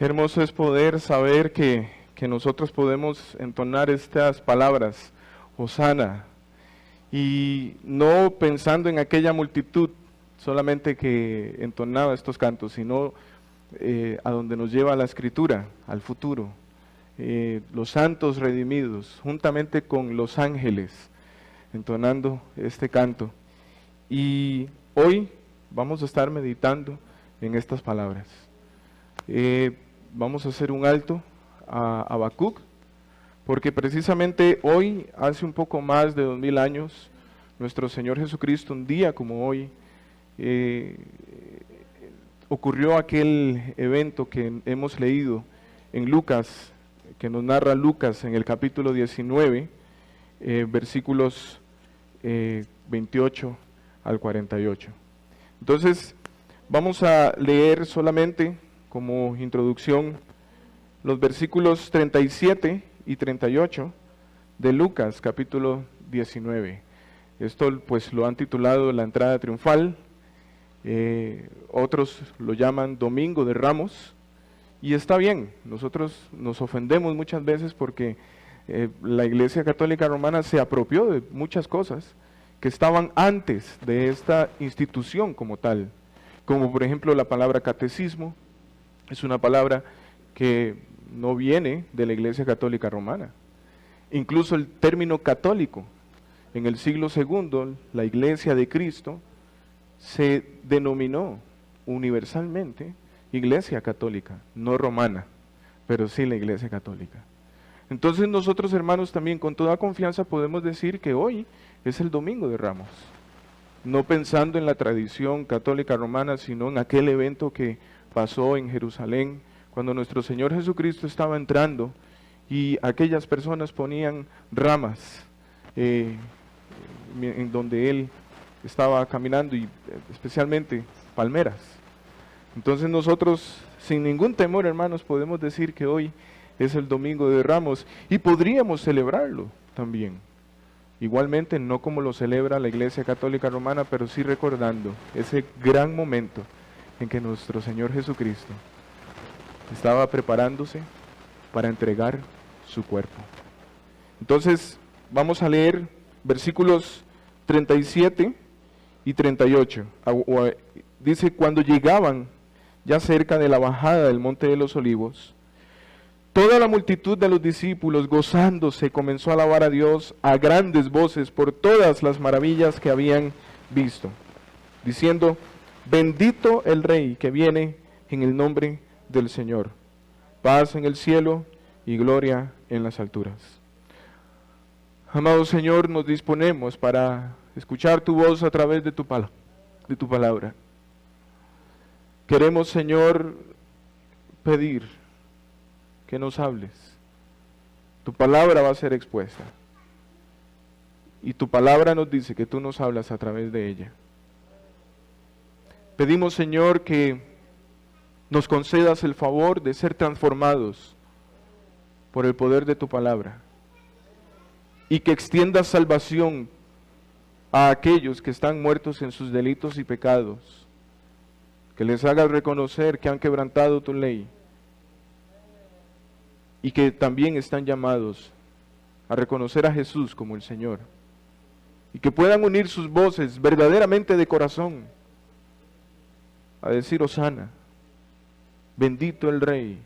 Qué hermoso es poder saber que nosotros podemos entonar estas palabras, Hosana, y no pensando en aquella multitud solamente que entonaba estos cantos, sino a donde nos lleva la Escritura, al futuro. Los santos redimidos, juntamente con los ángeles, entonando este canto. Y hoy vamos a estar meditando en estas palabras. Vamos a hacer un alto a Habacuc, porque precisamente hoy, hace un poco más de 2000 años, nuestro Señor Jesucristo, un día como hoy, ocurrió aquel evento que hemos leído en Lucas, que nos narra Lucas en el capítulo 19, versículos 28 al 48. Entonces, vamos a leer solamente como introducción los versículos 37 y 38 de Lucas capítulo 19. Esto pues lo han titulado la entrada triunfal, otros lo llaman Domingo de Ramos, y está bien. Nosotros nos ofendemos muchas veces porque la Iglesia Católica Romana se apropió de muchas cosas que estaban antes de esta institución como tal, como por ejemplo la palabra catecismo. Es una palabra que no viene de la Iglesia Católica Romana. Incluso el término católico, en el siglo II, la Iglesia de Cristo se denominó universalmente Iglesia Católica, no romana, pero sí la Iglesia Católica. Entonces nosotros, hermanos, también con toda confianza podemos decir que hoy es el Domingo de Ramos, no pensando en la tradición católica romana, sino en aquel evento que pasó en Jerusalén, cuando nuestro Señor Jesucristo estaba entrando y aquellas personas ponían ramas en donde Él estaba caminando, y especialmente palmeras. Entonces nosotros, sin ningún temor, hermanos, podemos decir que hoy es el Domingo de Ramos, y podríamos celebrarlo también. Igualmente, no como lo celebra la Iglesia Católica Romana, pero sí recordando ese gran momento en que nuestro Señor Jesucristo estaba preparándose para entregar su cuerpo. Entonces, vamos a leer versículos 37 y 38. Dice: cuando llegaban ya cerca de la bajada del Monte de los Olivos, toda la multitud de los discípulos, gozándose, comenzó a alabar a Dios a grandes voces por todas las maravillas que habían visto, diciendo: bendito el Rey que viene en el nombre del Señor, paz en el cielo y gloria en las alturas. Amado Señor, nos disponemos para escuchar tu voz a través de tu palabra. Queremos, Señor, pedir que nos hables. Tu palabra va a ser expuesta, y tu palabra nos dice que tú nos hablas a través de ella. Pedimos, Señor, que nos concedas el favor de ser transformados por el poder de tu palabra, y que extiendas salvación a aquellos que están muertos en sus delitos y pecados, que les hagas reconocer que han quebrantado tu ley, y que también están llamados a reconocer a Jesús como el Señor, y que puedan unir sus voces verdaderamente de corazón a decir: Hosana, bendito el Rey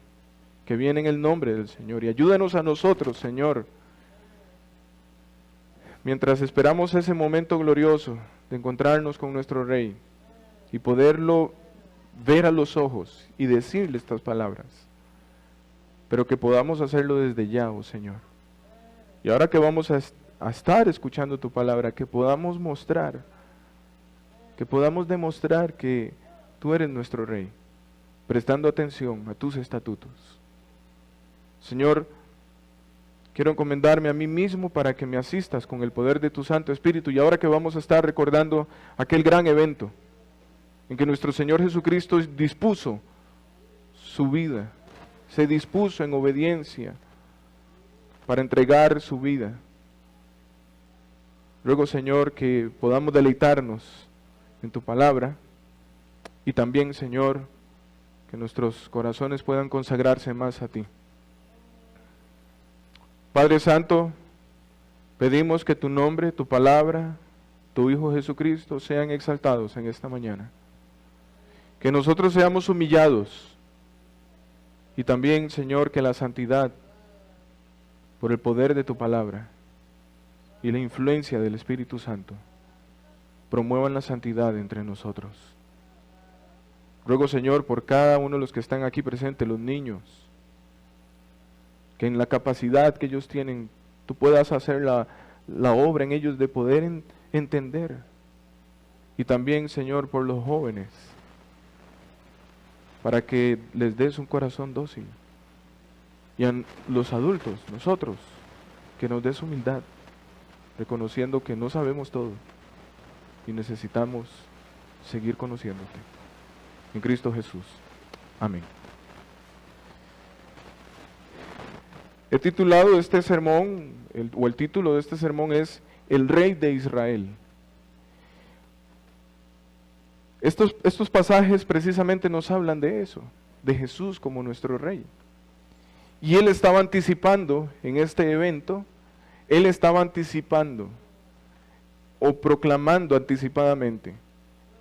que viene en el nombre del Señor. Y ayúdanos a nosotros, Señor, mientras esperamos ese momento glorioso de encontrarnos con nuestro Rey y poderlo ver a los ojos y decirle estas palabras, pero que podamos hacerlo desde ya, oh Señor. Y ahora que vamos a estar escuchando tu palabra, que podamos mostrar, que podamos demostrar que tú eres nuestro Rey, prestando atención a tus estatutos. Señor, quiero encomendarme a mí mismo para que me asistas con el poder de tu Santo Espíritu. Y ahora que vamos a estar recordando aquel gran evento en que nuestro Señor Jesucristo dispuso su vida, se dispuso en obediencia para entregar su vida. Ruego, Señor, que podamos deleitarnos en tu palabra, y también, Señor, que nuestros corazones puedan consagrarse más a ti. Padre Santo, pedimos que tu nombre, tu palabra, tu Hijo Jesucristo sean exaltados en esta mañana. Que nosotros seamos humillados y también, Señor, que la santidad, por el poder de tu palabra y la influencia del Espíritu Santo, promuevan la santidad entre nosotros. Ruego, Señor, por cada uno de los que están aquí presentes, los niños, que en la capacidad que ellos tienen, tú puedas hacer la obra en ellos de poder entender. Y también, Señor, por los jóvenes, para que les des un corazón dócil. Y a los adultos, nosotros, que nos des humildad, reconociendo que no sabemos todo y necesitamos seguir conociéndote. En Cristo Jesús. Amén. He titulado este sermón, el título de este sermón es El Rey de Israel. Estos pasajes precisamente nos hablan de eso, de Jesús como nuestro Rey. Y Él estaba anticipando en este evento, Él estaba anticipando o proclamando anticipadamente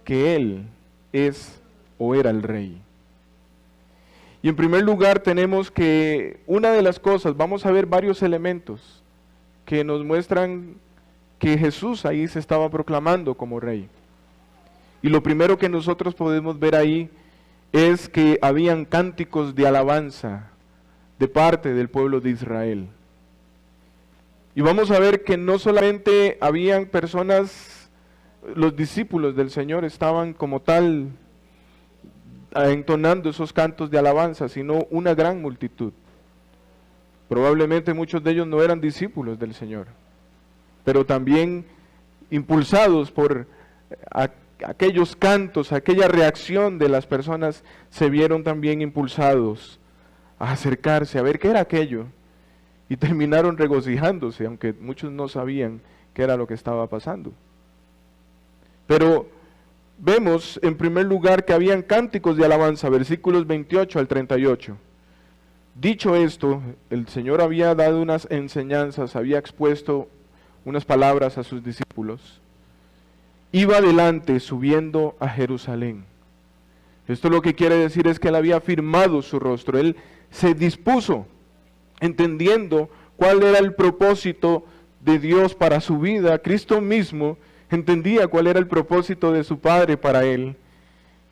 que Él es o era el Rey. Y en primer lugar tenemos que una de las cosas, vamos a ver varios elementos que nos muestran que Jesús ahí se estaba proclamando como Rey. Y lo primero que nosotros podemos ver ahí es que habían cánticos de alabanza de parte del pueblo de Israel. Y vamos a ver que no solamente habían personas, los discípulos del Señor estaban como tal entonando esos cantos de alabanza, sino una gran multitud. Probablemente muchos de ellos no eran discípulos del Señor, pero también impulsados por aquellos cantos, aquella reacción de las personas, se vieron también impulsados a acercarse, a ver qué era aquello, y terminaron regocijándose, aunque muchos no sabían qué era lo que estaba pasando. Pero vemos en primer lugar que habían cánticos de alabanza, versículos 28 al 38. Dicho esto, el Señor había dado unas enseñanzas, había expuesto unas palabras a sus discípulos. Iba adelante subiendo a Jerusalén. Esto lo que quiere decir es que Él había firmado su rostro, Él se dispuso, entendiendo cuál era el propósito de Dios para su vida. Cristo mismo entendía cuál era el propósito de su Padre para Él,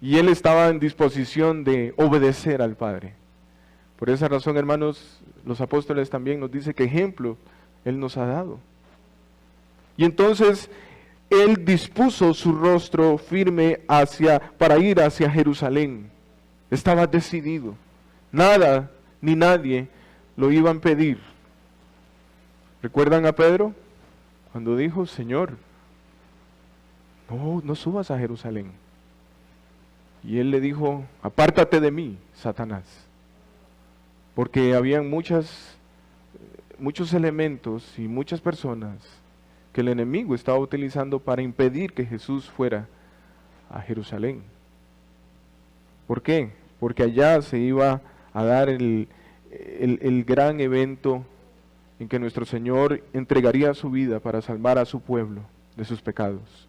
y Él estaba en disposición de obedecer al Padre. Por esa razón, hermanos, los apóstoles también nos dicen que ejemplo Él nos ha dado. Y entonces Él dispuso su rostro firme para ir hacia Jerusalén. Estaba decidido. Nada ni nadie lo iba a impedir. ¿Recuerdan a Pedro? Cuando dijo, Señor, no subas a Jerusalén. Y Él le dijo, apártate de mí, Satanás. Porque habían muchos elementos y muchas personas que el enemigo estaba utilizando para impedir que Jesús fuera a Jerusalén. ¿Por qué? Porque allá se iba a dar el gran evento en que nuestro Señor entregaría su vida para salvar a su pueblo de sus pecados.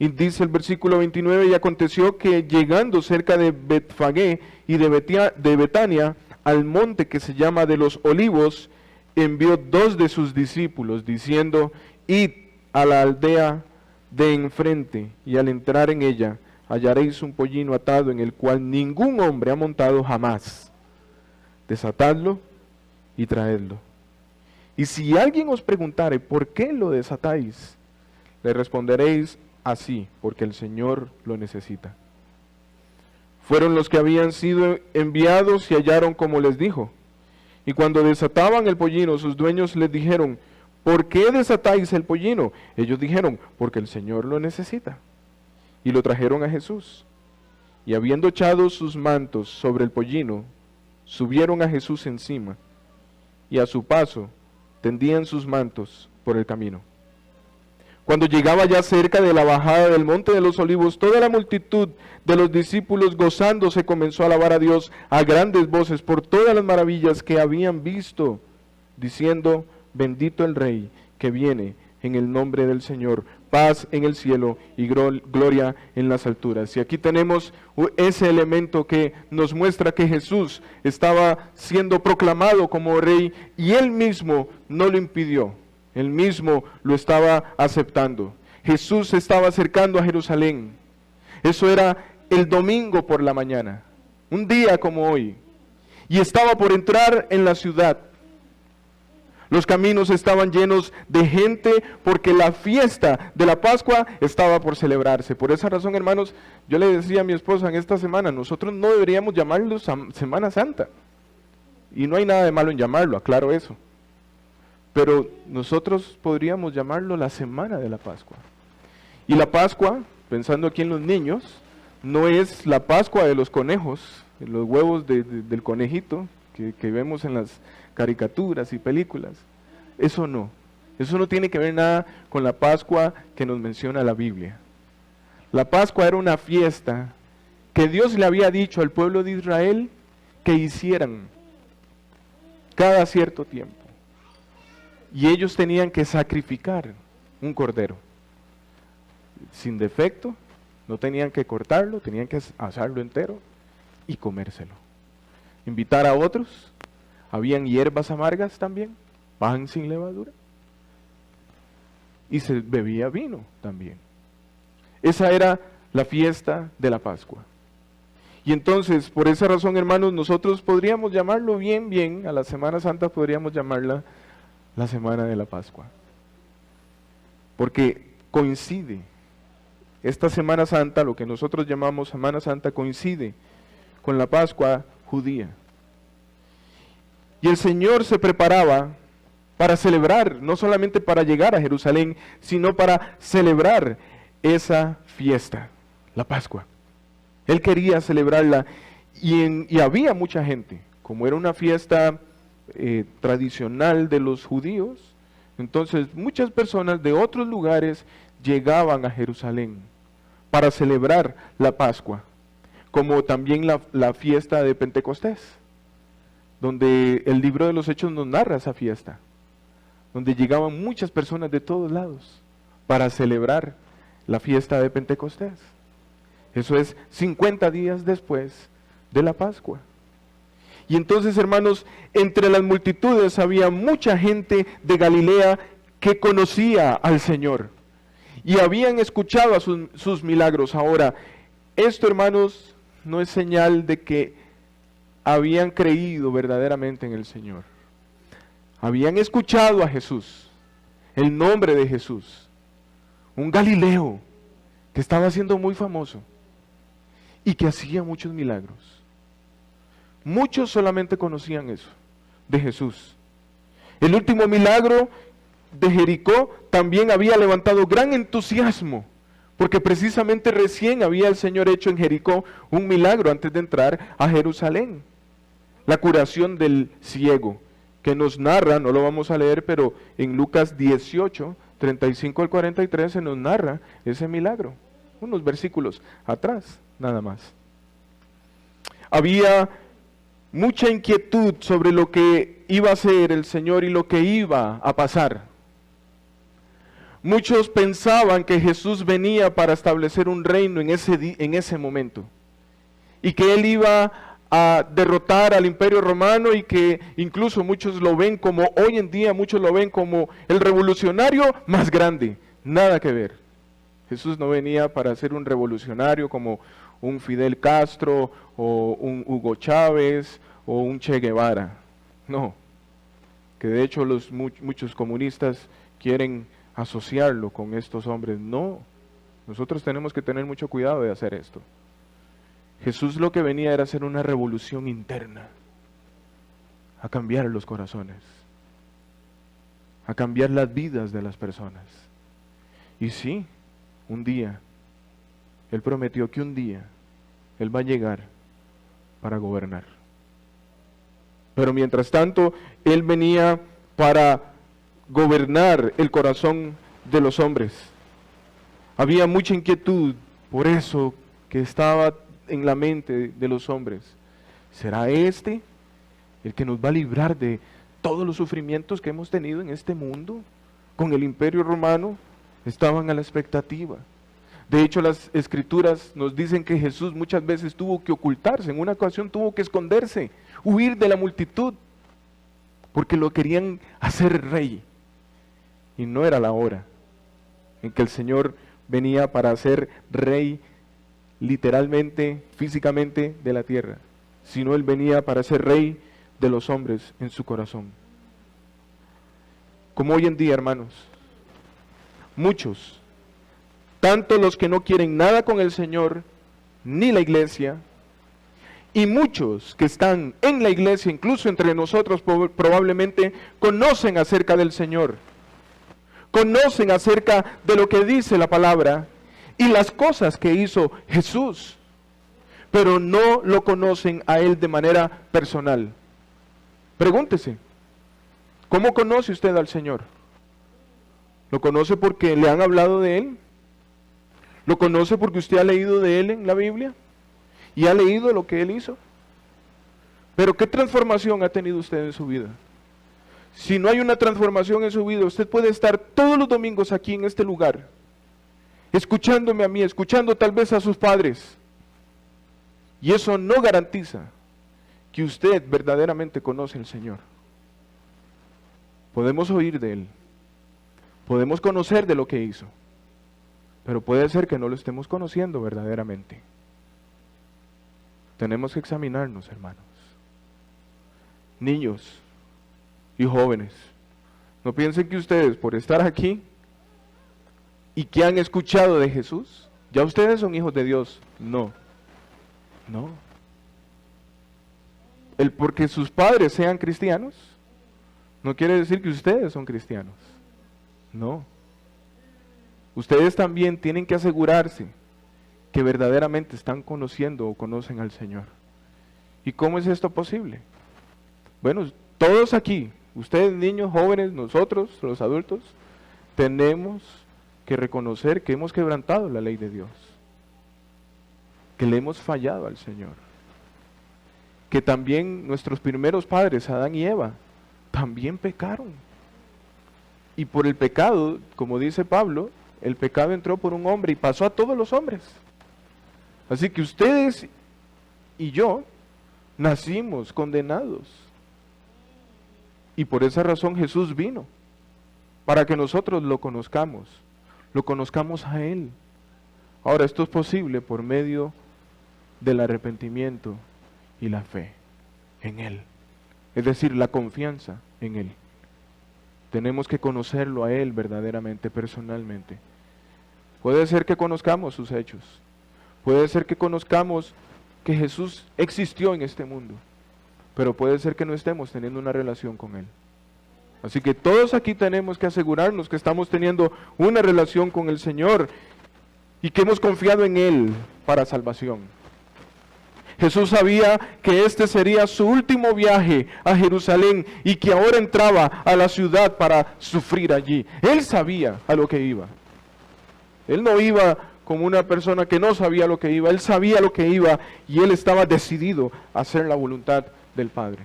Y dice el versículo 29, y aconteció que llegando cerca de Betfagé y de Betania, al monte que se llama de los Olivos, envió 2 de sus discípulos, diciendo, id a la aldea de enfrente, y al entrar en ella, hallaréis un pollino atado en el cual ningún hombre ha montado jamás. Desatadlo y traedlo. Y si alguien os preguntare, ¿por qué lo desatáis? Le responderéis, así, porque el Señor lo necesita. Fueron los que habían sido enviados y hallaron como les dijo. Y cuando desataban el pollino, sus dueños les dijeron, ¿por qué desatáis el pollino? Ellos dijeron, porque el Señor lo necesita. Y lo trajeron a Jesús. Y habiendo echado sus mantos sobre el pollino, subieron a Jesús encima, y a su paso tendían sus mantos por el camino. Cuando llegaba ya cerca de la bajada del monte de los olivos, toda la multitud de los discípulos gozándose comenzó a alabar a Dios a grandes voces por todas las maravillas que habían visto, diciendo: bendito el Rey que viene en el nombre del Señor, paz en el cielo y gloria en las alturas. Y aquí tenemos ese elemento que nos muestra que Jesús estaba siendo proclamado como Rey y Él mismo no lo impidió. Él mismo lo estaba aceptando. Jesús se estaba acercando a Jerusalén. Eso era el domingo por la mañana, un día como hoy. Y estaba por entrar en la ciudad. Los caminos estaban llenos de gente porque la fiesta de la Pascua estaba por celebrarse. Por esa razón, hermanos, yo le decía a mi esposa en esta semana, nosotros no deberíamos llamarlo Semana Santa. Y no hay nada de malo en llamarlo, aclaro eso. Pero nosotros podríamos llamarlo la Semana de la Pascua. Y la Pascua, pensando aquí en los niños, no es la Pascua de los conejos, los huevos del conejito que vemos en las caricaturas y películas. Eso no tiene que ver nada con la Pascua que nos menciona la Biblia. La Pascua era una fiesta que Dios le había dicho al pueblo de Israel que hicieran cada cierto tiempo. Y ellos tenían que sacrificar un cordero sin defecto, no tenían que cortarlo, tenían que asarlo entero y comérselo. Invitar a otros, habían hierbas amargas también, pan sin levadura, y se bebía vino también. Esa era la fiesta de la Pascua. Y entonces, por esa razón, hermanos, nosotros podríamos llamarlo bien, a la Semana Santa podríamos llamarla la Semana de la Pascua. Porque coincide, esta Semana Santa, lo que nosotros llamamos Semana Santa, coincide con la Pascua judía. Y el Señor se preparaba para celebrar, no solamente para llegar a Jerusalén, sino para celebrar esa fiesta, la Pascua. Él quería celebrarla y había mucha gente, como era una fiesta tradicional de los judíos, entonces muchas personas de otros lugares llegaban a Jerusalén para celebrar la Pascua, como también la fiesta de Pentecostés, donde el libro de los Hechos nos narra esa fiesta, donde llegaban muchas personas de todos lados para celebrar la fiesta de Pentecostés. Eso es 50 días después de la Pascua. Y entonces, hermanos, entre las multitudes había mucha gente de Galilea que conocía al Señor y habían escuchado a sus milagros. Ahora, esto, hermanos, no es señal de que habían creído verdaderamente en el Señor. Habían escuchado a Jesús, el nombre de Jesús, un Galileo que estaba siendo muy famoso y que hacía muchos milagros. Muchos solamente conocían eso, de Jesús. El último milagro de Jericó también había levantado gran entusiasmo, porque precisamente recién había el Señor hecho en Jericó un milagro antes de entrar a Jerusalén. La curación del ciego, que nos narra, no lo vamos a leer, pero en Lucas 18, 35 al 43 se nos narra ese milagro. Unos versículos atrás, nada más. Había mucha inquietud sobre lo que iba a hacer el Señor y lo que iba a pasar. Muchos pensaban que Jesús venía para establecer un reino en ese momento, y que Él iba a derrotar al Imperio Romano, y que incluso muchos lo ven como, hoy en día muchos lo ven como el revolucionario más grande. Nada que ver. Jesús no venía para ser un revolucionario como un Fidel Castro o un Hugo Chávez o un Che Guevara. No, que de hecho muchos comunistas quieren asociarlo con estos hombres. No, nosotros tenemos que tener mucho cuidado de hacer esto. Jesús lo que venía era hacer una revolución interna, a cambiar los corazones, a cambiar las vidas de las personas. Y sí, un día, Él prometió que un día Él va a llegar para gobernar. Pero mientras tanto, Él venía para gobernar el corazón de los hombres. Había mucha inquietud por eso que estaba en la mente de los hombres. ¿Será este el que nos va a librar de todos los sufrimientos que hemos tenido en este mundo? Con el Imperio Romano estaban a la expectativa. De hecho, las Escrituras nos dicen que Jesús muchas veces tuvo que ocultarse, en una ocasión tuvo que esconderse, huir de la multitud, porque lo querían hacer rey. Y no era la hora en que el Señor venía para ser rey literalmente, físicamente de la tierra, sino Él venía para ser rey de los hombres en su corazón. Como hoy en día, hermanos, muchos, tanto los que no quieren nada con el Señor, ni la iglesia, y muchos que están en la iglesia, incluso entre nosotros probablemente, conocen acerca del Señor, conocen acerca de lo que dice la palabra y las cosas que hizo Jesús, pero no lo conocen a Él de manera personal. Pregúntese, ¿cómo conoce usted al Señor? ¿Lo conoce porque le han hablado de Él? ¿Lo conoce porque usted ha leído de Él en la Biblia? ¿Y ha leído lo que Él hizo? Pero ¿qué transformación ha tenido usted en su vida? Si no hay una transformación en su vida, usted puede estar todos los domingos aquí en este lugar, escuchándome a mí, escuchando tal vez a sus padres, y eso no garantiza que usted verdaderamente conoce al Señor. Podemos oír de Él, podemos conocer de lo que hizo, pero puede ser que no lo estemos conociendo verdaderamente. Tenemos que examinarnos, hermanos. Niños y jóvenes, no piensen que ustedes, por estar aquí y que han escuchado de Jesús, ya ustedes son hijos de Dios. No. El porque sus padres sean cristianos no quiere decir que ustedes son cristianos. No. Ustedes también tienen que asegurarse que verdaderamente están conociendo o conocen al Señor. ¿Y cómo es esto posible? Bueno, todos aquí, ustedes niños, jóvenes, nosotros, los adultos, tenemos que reconocer que hemos quebrantado la ley de Dios, que le hemos fallado al Señor, que también nuestros primeros padres, Adán y Eva, también pecaron. Y por el pecado, como dice Pablo, el pecado entró por un hombre y pasó a todos los hombres. Así que ustedes y yo nacimos condenados. Y por esa razón Jesús vino, para que nosotros lo conozcamos a Él. Ahora, esto es posible por medio del arrepentimiento y la fe en Él. Es decir, la confianza en Él. Tenemos que conocerlo a Él verdaderamente, personalmente. Puede ser que conozcamos sus hechos. Puede ser que conozcamos que Jesús existió en este mundo. Pero puede ser que no estemos teniendo una relación con Él. Así que todos aquí tenemos que asegurarnos que estamos teniendo una relación con el Señor y que hemos confiado en Él para salvación. Jesús sabía que este sería su último viaje a Jerusalén y que ahora entraba a la ciudad para sufrir allí. Él sabía a lo que iba. Él no iba como una persona que no sabía lo que iba. Él sabía lo que iba y Él estaba decidido a hacer la voluntad del Padre.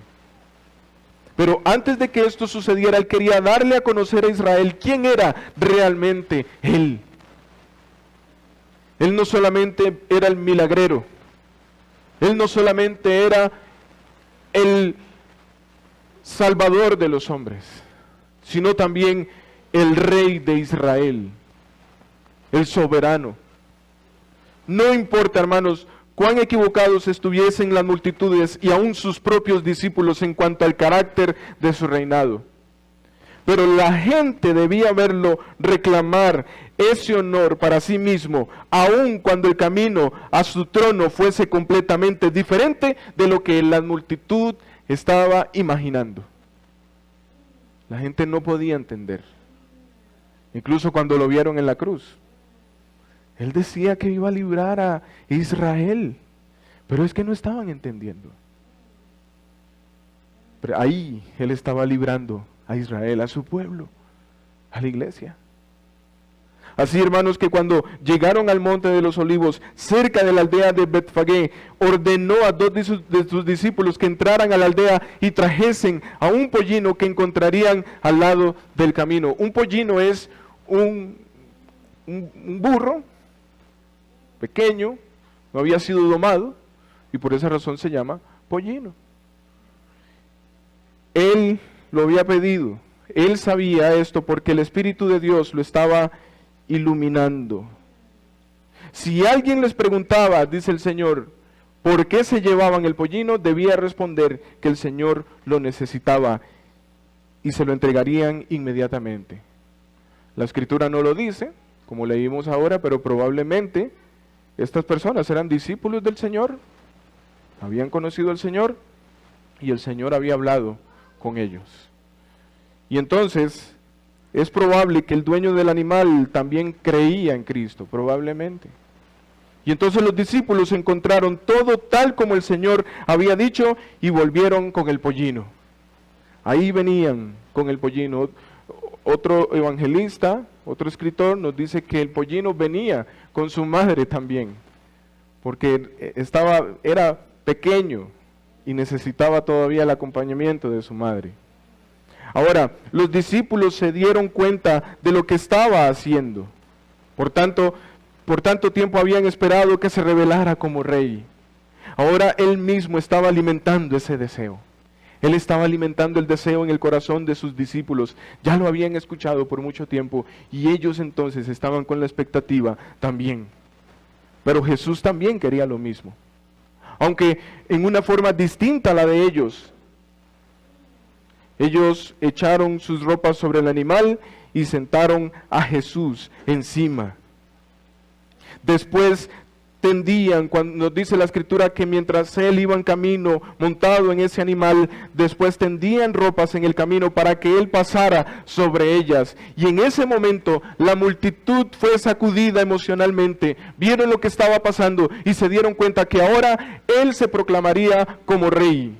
Pero antes de que esto sucediera, Él quería darle a conocer a Israel quién era realmente Él. Él no solamente era el milagrero, Él no solamente era el Salvador de los hombres, sino también el Rey de Israel, el soberano. No importa, hermanos, cuán equivocados estuviesen las multitudes y aún sus propios discípulos en cuanto al carácter de su reinado. Pero la gente debía verlo reclamar ese honor para sí mismo, aun cuando el camino a su trono fuese completamente diferente de lo que la multitud estaba imaginando. La gente no podía entender. Incluso cuando lo vieron en la cruz. Él decía que iba a librar a Israel, pero es que no estaban entendiendo. Pero ahí Él estaba librando a Israel, a su pueblo, a la iglesia. Así, hermanos, que cuando llegaron al monte de los olivos, cerca de la aldea de Betfagé, ordenó a dos de sus discípulos que entraran a la aldea y trajesen a un pollino que encontrarían al lado del camino. Un pollino es un burro pequeño, no había sido domado, y por esa razón se llama pollino. Él lo había pedido, él sabía esto porque el Espíritu de Dios lo estaba iluminando. Si alguien les preguntaba, dice el Señor, ¿por qué se llevaban el pollino? Debía responder que el Señor lo necesitaba y se lo entregarían inmediatamente. La Escritura no lo dice, como leímos ahora, pero probablemente estas personas eran discípulos del Señor, habían conocido al Señor y el Señor había hablado con ellos. Y entonces es probable que el dueño del animal también creía en Cristo, probablemente. Y entonces los discípulos encontraron todo tal como el Señor había dicho y volvieron con el pollino. Ahí venían con el pollino. Otro evangelista, otro escritor nos dice que el pollino venía con su madre también, porque era pequeño y necesitaba todavía el acompañamiento de su madre. Ahora, los discípulos se dieron cuenta de lo que estaba haciendo. Por tanto tiempo habían esperado que se revelara como rey. Ahora él mismo estaba alimentando ese deseo. Él estaba alimentando el deseo en el corazón de sus discípulos. Ya lo habían escuchado por mucho tiempo y ellos entonces estaban con la expectativa también. Pero Jesús también quería lo mismo, aunque en una forma distinta a la de ellos. Ellos echaron sus ropas sobre el animal y sentaron a Jesús encima. Después tendían, cuando nos dice la Escritura que mientras él iba en camino montado en ese animal, después tendían ropas en el camino para que él pasara sobre ellas. Y en ese momento la multitud fue sacudida emocionalmente, vieron lo que estaba pasando y se dieron cuenta que ahora él se proclamaría como rey.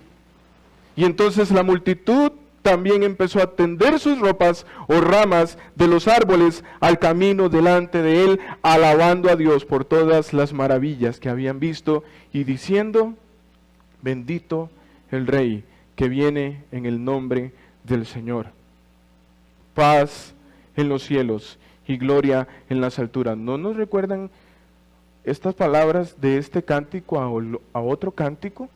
Y entonces la multitud también empezó a tender sus ropas o ramas de los árboles al camino delante de él, alabando a Dios por todas las maravillas que habían visto y diciendo: bendito el Rey que viene en el nombre del Señor. Paz en los cielos y gloria en las alturas. ¿No nos recuerdan estas palabras de este cántico a otro cántico?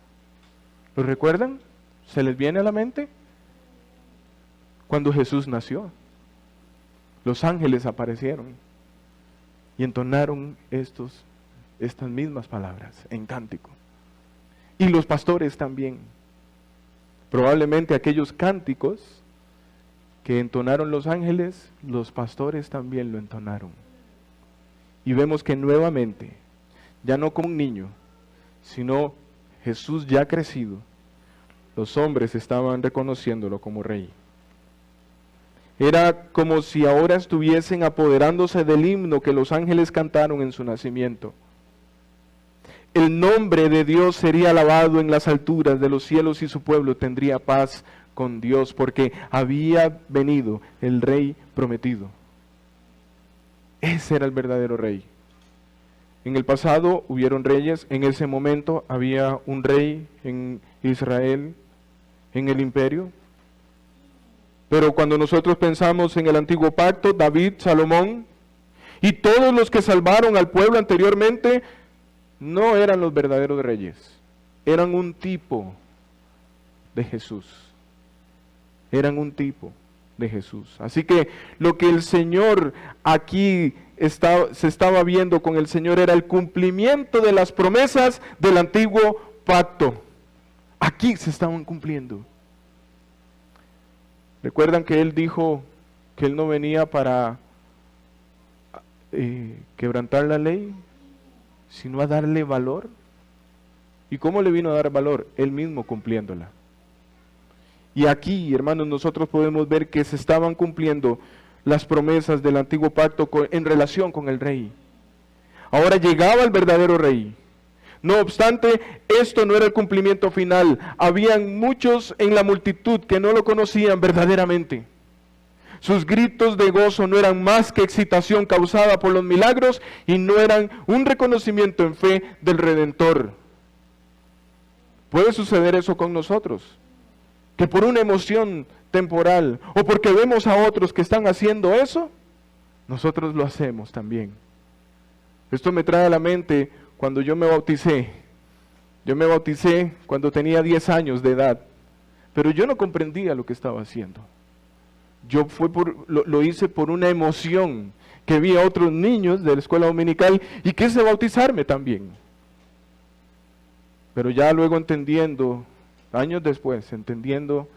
¿Lo recuerdan? ¿Se les viene a la mente? Cuando Jesús nació, los ángeles aparecieron y entonaron estas mismas palabras en cántico. Y los pastores también. Probablemente aquellos cánticos que entonaron los ángeles, los pastores también lo entonaron. Y vemos que nuevamente, ya no como un niño, sino Jesús ya crecido, los hombres estaban reconociéndolo como rey. Era como si ahora estuviesen apoderándose del himno que los ángeles cantaron en su nacimiento. El nombre de Dios sería alabado en las alturas de los cielos y su pueblo tendría paz con Dios, porque había venido el rey prometido. Ese era el verdadero rey. En el pasado hubieron reyes, en ese momento había un rey en Israel, en el imperio. Pero cuando nosotros pensamos en el antiguo pacto, David, Salomón y todos los que salvaron al pueblo anteriormente, no eran los verdaderos reyes, eran un tipo de Jesús. Eran un tipo de Jesús. Así que lo que el Señor aquí se estaba viendo con el Señor era el cumplimiento de las promesas del antiguo pacto. Aquí se estaban cumpliendo. ¿Recuerdan que Él dijo que Él no venía para quebrantar la ley, sino a darle valor? ¿Y cómo le vino a dar valor? Él mismo cumpliéndola. Y aquí, hermanos, nosotros podemos ver que se estaban cumpliendo las promesas del antiguo pacto en relación con el rey. Ahora llegaba el verdadero rey. No obstante, esto no era el cumplimiento final. Habían muchos en la multitud que no lo conocían verdaderamente. Sus gritos de gozo no eran más que excitación causada por los milagros y no eran un reconocimiento en fe del Redentor. Puede suceder eso con nosotros, que por una emoción temporal o porque vemos a otros que están haciendo eso, nosotros lo hacemos también. Esto me trae a la mente cuando yo me bauticé. Yo me bauticé cuando tenía 10 años de edad, pero yo no comprendía lo que estaba haciendo. Lo hice por una emoción que vi a otros niños de la escuela dominical y quise bautizarme también. Pero ya luego entendiendo, años después, entendiendo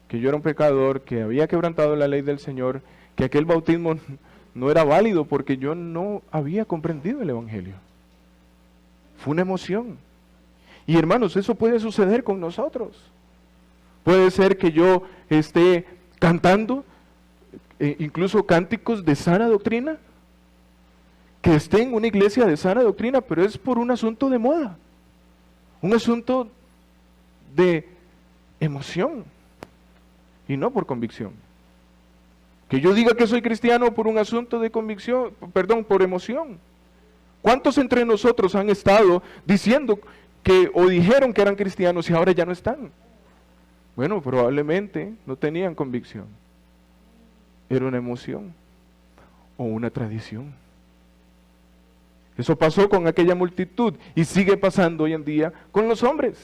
que yo era un pecador, que había quebrantado la ley del Señor, que aquel bautismo no era válido porque yo no había comprendido el Evangelio. Fue una emoción. Y hermanos, eso puede suceder con nosotros. Puede ser que yo esté cantando, incluso cánticos de sana doctrina, que esté en una iglesia de sana doctrina, pero es por un asunto de moda, un asunto de emoción y no por convicción. Que yo diga que soy cristiano por un asunto de convicción, por emoción. ¿Cuántos entre nosotros han estado diciendo que o dijeron que eran cristianos y ahora ya no están? Bueno, probablemente no tenían convicción. Era una emoción o una tradición. Eso pasó con aquella multitud y sigue pasando hoy en día con los hombres.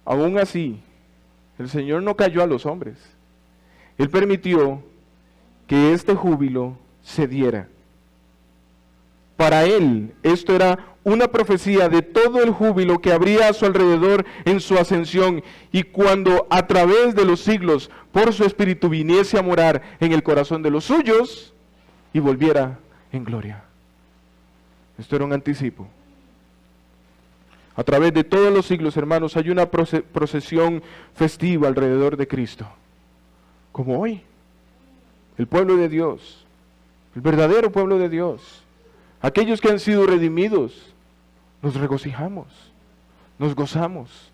Aún así, el Señor no cayó a los hombres. Él permitió que este júbilo se diera. Para Él, esto era una profecía de todo el júbilo que habría a su alrededor en su ascensión, y cuando a través de los siglos, por su Espíritu, viniese a morar en el corazón de los suyos y volviera en gloria. Esto era un anticipo. A través de todos los siglos, hermanos, hay una procesión festiva alrededor de Cristo. Como hoy, el pueblo de Dios, el verdadero pueblo de Dios, aquellos que han sido redimidos, nos regocijamos, nos gozamos.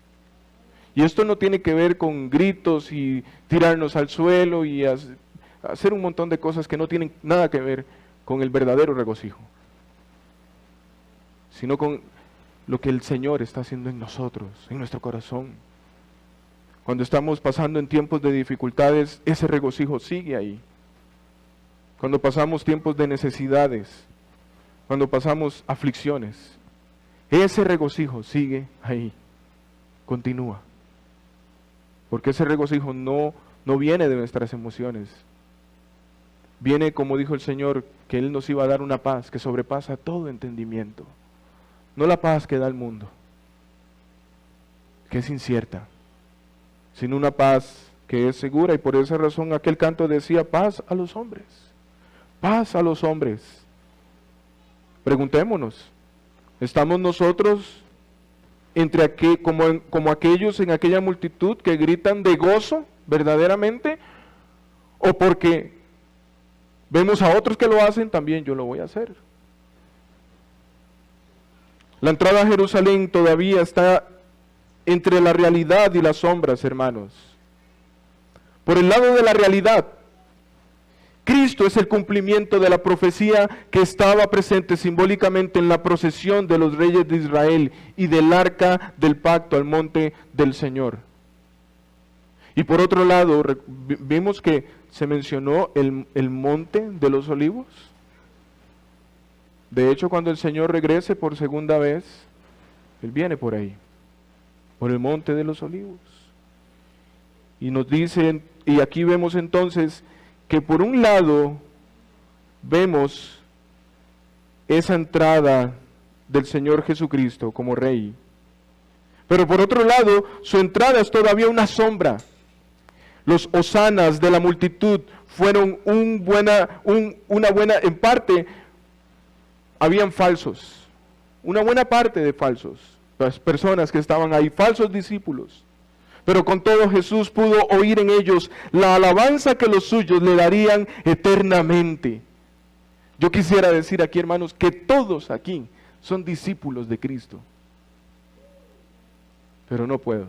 Y esto no tiene que ver con gritos y tirarnos al suelo y hacer un montón de cosas que no tienen nada que ver con el verdadero regocijo, sino con lo que el Señor está haciendo en nosotros, en nuestro corazón. Cuando estamos pasando en tiempos de dificultades, ese regocijo sigue ahí. Cuando pasamos tiempos de necesidades, cuando pasamos aflicciones, ese regocijo sigue ahí, continúa. Porque ese regocijo no viene de nuestras emociones. Viene, como dijo el Señor, que Él nos iba a dar una paz que sobrepasa todo entendimiento. No la paz que da el mundo, que es incierta, sino una paz que es segura, y por esa razón aquel canto decía: paz a los hombres, paz a los hombres. Preguntémonos, ¿estamos nosotros como aquellos en aquella multitud que gritan de gozo verdaderamente? ¿O porque vemos a otros que lo hacen, también yo lo voy a hacer? La entrada a Jerusalén todavía está entre la realidad y las sombras, hermanos. Por el lado de la realidad, Cristo es el cumplimiento de la profecía que estaba presente simbólicamente en la procesión de los reyes de Israel y del arca del pacto al monte del Señor. Y por otro lado, vimos que se mencionó el monte de los olivos. De hecho, cuando el Señor regrese por segunda vez, Él viene por ahí, por el monte de los olivos. Y nos dicen, y aquí vemos entonces que por un lado vemos esa entrada del Señor Jesucristo como Rey, pero por otro lado su entrada es todavía una sombra. Los hosanas de la multitud fueron en parte, habían falsos, una buena parte de falsos, las personas que estaban ahí, falsos discípulos. Pero con todo Jesús pudo oír en ellos la alabanza que los suyos le darían eternamente. Yo quisiera decir aquí, hermanos, que todos aquí son discípulos de Cristo. Pero no puedo.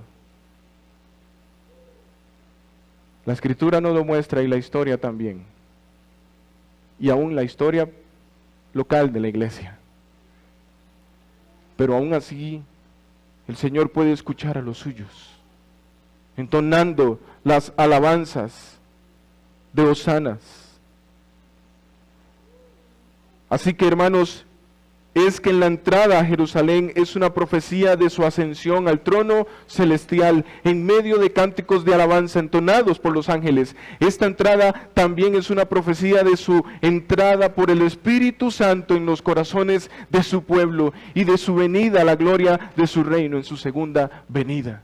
La Escritura nos lo muestra y la historia también. Y aún la historia local de la iglesia. Pero aún así, el Señor puede escuchar a los suyos, entonando las alabanzas de hosanas. Así que, hermanos, es que en la entrada a Jerusalén es una profecía de su ascensión al trono celestial en medio de cánticos de alabanza entonados por los ángeles. Esta entrada también es una profecía de su entrada por el Espíritu Santo en los corazones de su pueblo y de su venida a la gloria de su reino en su segunda venida.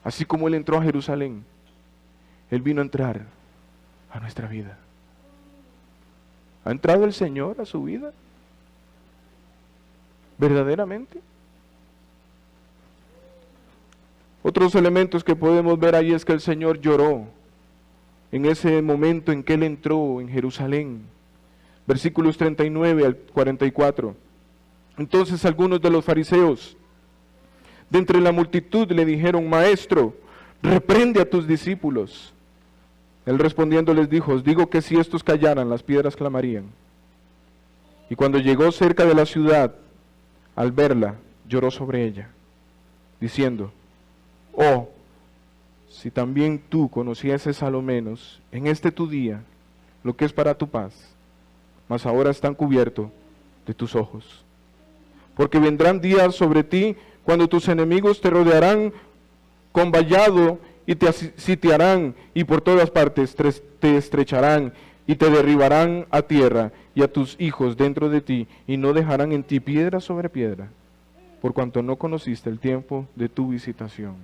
Así como Él entró a Jerusalén, Él vino a entrar a nuestra vida. ¿Ha entrado el Señor a su vida? ¿Verdaderamente? Otros elementos que podemos ver ahí es que el Señor lloró en ese momento en que Él entró en Jerusalén. Versículos 39 al 44. Entonces algunos de los fariseos de entre la multitud le dijeron: Maestro, reprende a tus discípulos. Él respondiendo les dijo: Os digo que si estos callaran, las piedras clamarían. Y cuando llegó cerca de la ciudad, al verla, lloró sobre ella, diciendo: Oh, si también tú conocieses a lo menos en este tu día lo que es para tu paz, mas ahora están cubiertos de tus ojos. Porque vendrán días sobre ti cuando tus enemigos te rodearán con vallado y te sitiarán, y por todas partes te estrecharán y te derribarán a tierra y a tus hijos dentro de ti, y no dejarán en ti piedra sobre piedra, por cuanto no conociste el tiempo de tu visitación.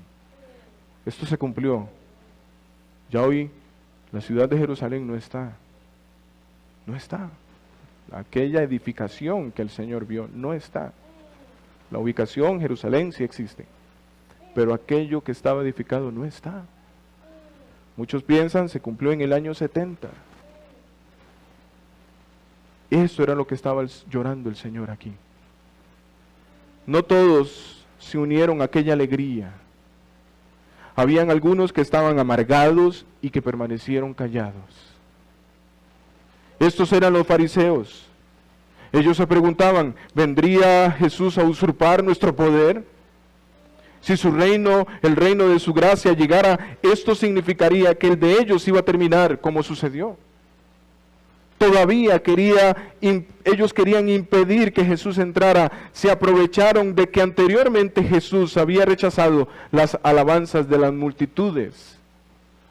Esto se cumplió. Ya hoy la ciudad de Jerusalén no está. No está. Aquella edificación que el Señor vio no está. La ubicación, Jerusalén, sí existe, pero aquello que estaba edificado no está. Muchos piensan se cumplió en el año 70. Eso era lo que estaba llorando el Señor aquí. No todos se unieron a aquella alegría. Habían algunos que estaban amargados y que permanecieron callados. Estos eran los fariseos. Ellos se preguntaban: ¿vendría Jesús a usurpar nuestro poder? Si su reino, el reino de su gracia llegara, esto significaría que el de ellos iba a terminar como sucedió. Todavía ellos querían impedir que Jesús entrara. Se aprovecharon de que anteriormente Jesús había rechazado las alabanzas de las multitudes.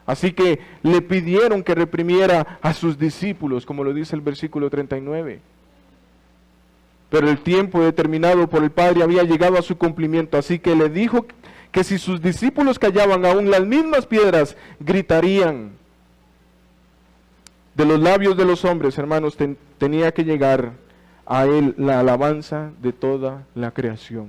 Así que le pidieron que reprimiera a sus discípulos, como lo dice el versículo 39. Pero el tiempo determinado por el Padre había llegado a su cumplimiento, así que le dijo que si sus discípulos callaban, aún las mismas piedras gritarían. De los labios de los hombres, hermanos, tenía que llegar a Él la alabanza de toda la creación.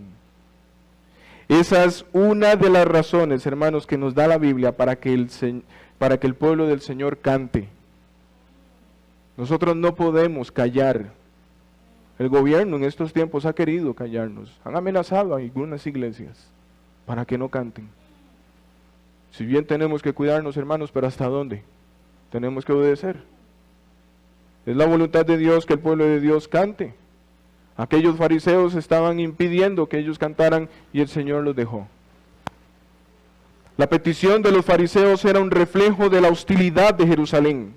Esa es una de las razones, hermanos, que nos da la Biblia para que el pueblo del Señor cante. Nosotros no podemos callar. El gobierno en estos tiempos ha querido callarnos. Han amenazado a algunas iglesias para que no canten. Si bien tenemos que cuidarnos, hermanos, pero ¿hasta dónde? Tenemos que obedecer. Es la voluntad de Dios que el pueblo de Dios cante. Aquellos fariseos estaban impidiendo que ellos cantaran y el Señor los dejó. La petición de los fariseos era un reflejo de la hostilidad de Jerusalén.